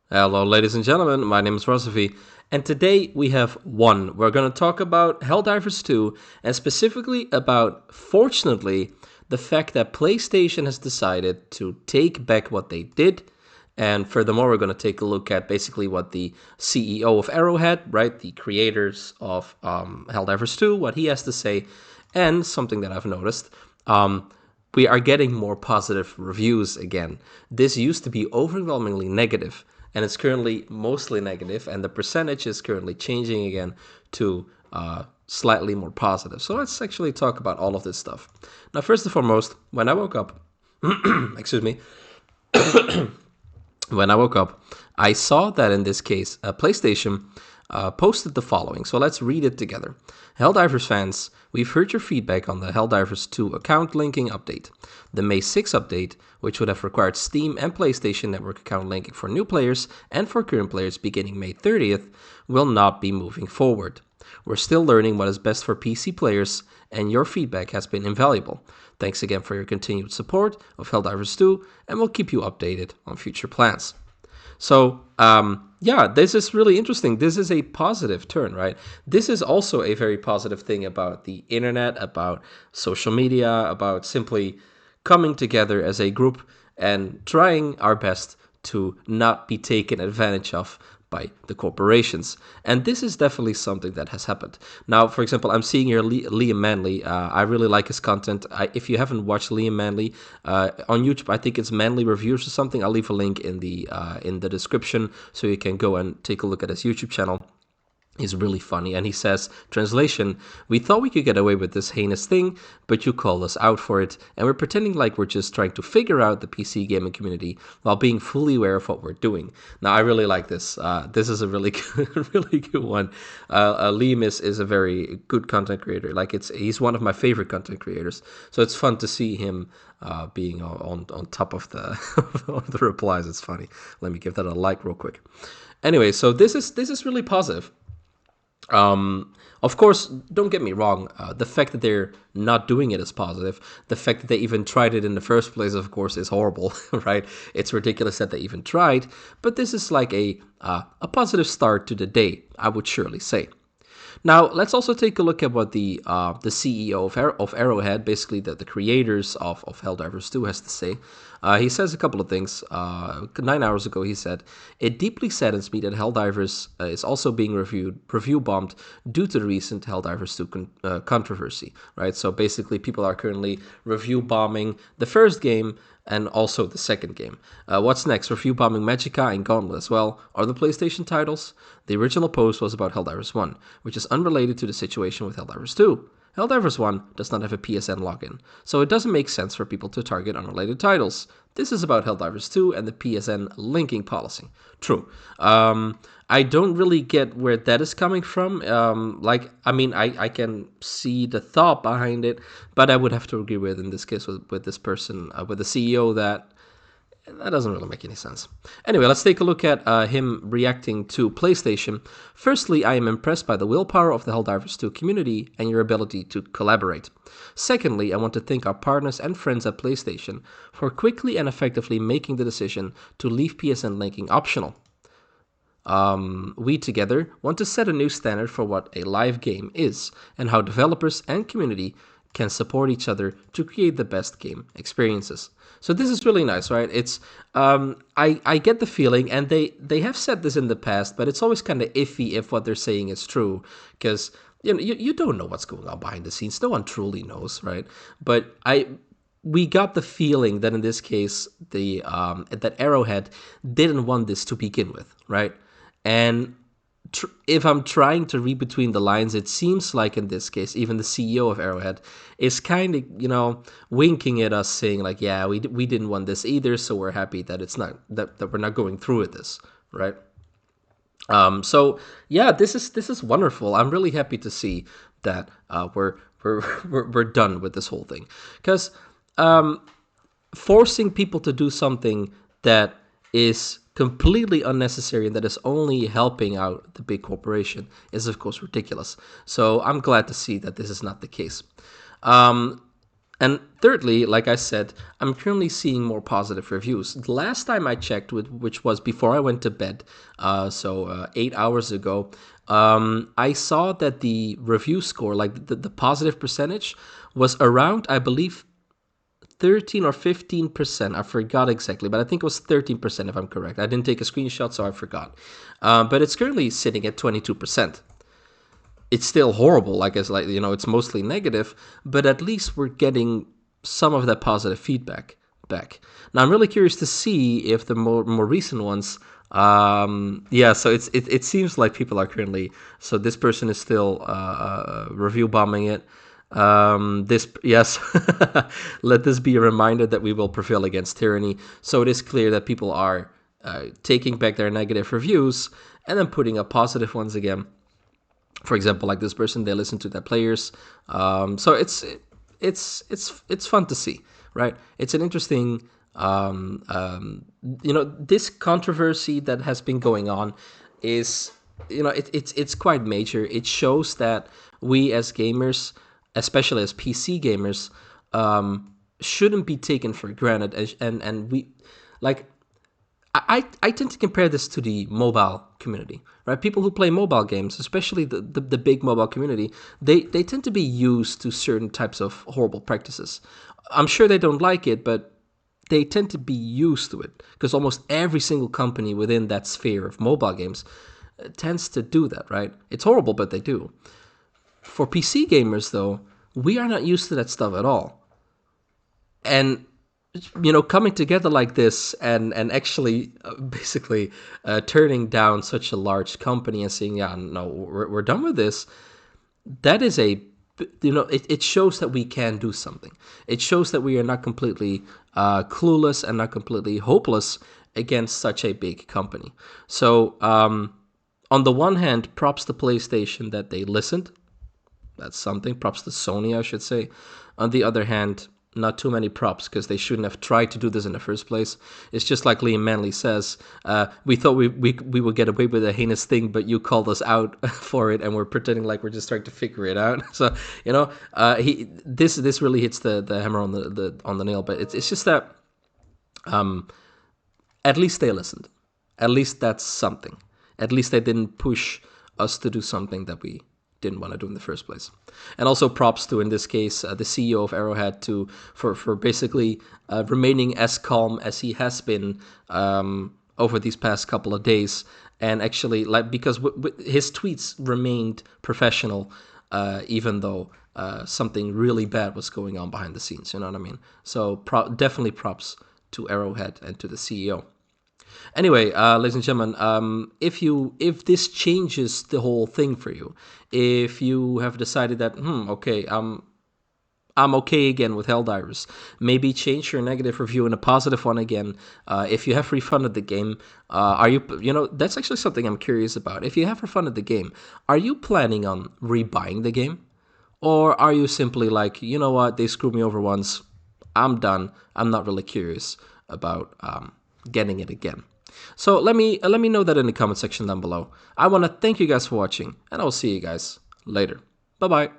Hello, ladies and gentlemen. My name is Razovy, and today we have one. We're going to talk about Helldivers 2, and specifically about, fortunately, the fact that PlayStation has decided to take back what they did. And furthermore, we're going to take a look at basically what the CEO of Arrowhead, right, the creators of Helldivers 2, what he has to say, and something that I've noticed. We are getting more positive reviews again. This used to be overwhelmingly negative, and it's currently mostly negative, and the percentage is currently changing again to slightly more positive. So let's actually talk about all of this stuff. Now, first and foremost, when I woke up, excuse me, when I woke up, I saw that in this case, PlayStation posted the following. So let's read it together. Helldivers fans, we've heard your feedback on the Helldivers 2 account linking update. The May 6 update, which would have required Steam and PlayStation Network account linking for new players and for current players beginning May 30th, will not be moving forward. We're still learning what is best for PC players, and your feedback has been invaluable. Thanks again for your continued support of Helldivers 2, and we'll keep you updated on future plans. So, yeah, this is really interesting. This is a positive turn, right? This is also a very positive thing about the internet, about social media, about simply coming together as a group and trying our best to not be taken advantage of by the corporations. And this is definitely something that has happened. Now, for example, I'm seeing here Liam Manley. I really like his content. If you haven't watched Liam Manley on YouTube, I think it's Manley Reviews or something. I'll leave a link in the description so you can go and take a look at his YouTube channel. Is really funny, and he says, translation, we thought we could get away with this heinous thing, but you called us out for it, and we're pretending like we're just trying to figure out the PC gaming community while being fully aware of what we're doing. Now, I really like this. This is a really good, really good one. Liam is a very good content creator. Like, he's one of my favorite content creators, so it's fun to see him being on top of the of the replies. It's funny. Let me give that a like real quick. Anyway, so this is really positive. Of course, don't get me wrong. The fact that they're not doing it is positive. The fact that they even tried it in the first place, of course, is horrible, right? It's ridiculous that they even tried. But this is like a positive start to the day, I would surely say. Now, let's also take a look at what the CEO of Arrowhead, basically the creators of Helldivers 2, has to say. He says a couple of things. 9 hours ago, he said, it deeply saddens me that Helldivers is also being review bombed due to the recent Helldivers 2 controversy, right? So basically, people are currently review bombing the first game and also the second game. What's next? Review bombing Magicka and Gauntlet as well are the PlayStation titles. The original post was about Helldivers 1, which is unrelated to the situation with Helldivers 2. Helldivers 1 does not have a PSN login, so it doesn't make sense for people to target unrelated titles. This is about Helldivers 2 and the PSN linking policy. True. I don't really get where that is coming from. I can see the thought behind it, but I would have to agree with, in this case, with this person, with the CEO, that doesn't really make any sense. Anyway, let's take a look at him reacting to PlayStation. Firstly, I am impressed by the willpower of the Helldivers 2 community and your ability to collaborate. Secondly, I want to thank our partners and friends at PlayStation for quickly and effectively making the decision to leave PSN linking optional. We together want to set a new standard for what a live game is and how developers and community can support each other to create the best game experiences. So this is really nice, right? It's I get the feeling, and they have said this in the past, but it's always kind of iffy if what they're saying is true, because you don't know what's going on behind the scenes. No one truly knows, right? But we got the feeling that in this case, that Arrowhead didn't want this to begin with, right? And if I'm trying to read between the lines, it seems like in this case, even the CEO of Arrowhead is kind of, winking at us, saying like, yeah, we didn't want this either, so we're happy that it's not that we're not going through with this, right? So yeah, this is wonderful. I'm really happy to see that we're done with this whole thing, because forcing people to do something that is completely unnecessary and that is only helping out the big corporation is, of course, ridiculous. So I'm glad to see that this is not the case. And thirdly, like I said, I'm currently seeing more positive reviews. The last time I checked, which was before I went to bed, 8 hours ago, I saw that the review score, like the positive percentage, was around, I believe, 13 or 15%. I forgot exactly, but I think it was 13% if I'm correct. I didn't take a screenshot, so I forgot. But it's currently sitting at 22%. It's still horrible, like it's mostly negative, but at least we're getting some of that positive feedback back. Now I'm really curious to see if the more recent ones, so it seems like people are currently, so this person is still review bombing it. This yes, let this be a reminder that we will prevail against tyranny. So it is clear that people are taking back their negative reviews and then putting up positive ones again. For example, like this person, they listen to their players. So it's fun to see, right? It's an interesting, this controversy that has been going on is, it's quite major. It shows that we as gamers, especially as PC gamers, shouldn't be taken for granted, and we like. I tend to compare this to the mobile community, right? People who play mobile games, especially the big mobile community, they tend to be used to certain types of horrible practices. I'm sure they don't like it, but they tend to be used to it because almost every single company within that sphere of mobile games tends to do that, right? It's horrible, but they do. For PC gamers, though, we are not used to that stuff at all. And coming together like this and actually basically turning down such a large company and saying, yeah, no, we're done with this, that is it shows that we can do something. It shows that we are not completely clueless and not completely hopeless against such a big company. So on the one hand, props to PlayStation that they listened. That's something. Props to Sony, I should say. On the other hand, not too many props because they shouldn't have tried to do this in the first place. It's just like Liam Manley says, we thought we would get away with a heinous thing, but you called us out for it and we're pretending like we're just trying to figure it out. So, this really hits the hammer on the nail, but it's just that at least they listened. At least that's something. At least they didn't push us to do something that we didn't want to do in the first place. And also props to, in this case, the CEO of Arrowhead for basically remaining as calm as he has been over these past couple of days, and actually because his tweets remained professional even though something really bad was going on behind the scenes. You know what I mean? So definitely props to Arrowhead and to the CEO. Anyway, ladies and gentlemen, if this changes the whole thing for you, if you have decided that, okay, I'm okay again with Helldivers, maybe change your negative review in a positive one again. If you have refunded the game, are you, that's actually something I'm curious about. If you have refunded the game, are you planning on rebuying the game? Or are you simply like, you know what, they screwed me over once, I'm done, I'm not really curious about getting it again. So let me know that in the comment section down below. I want to thank you guys for watching, and I'll see you guys later. Bye-bye.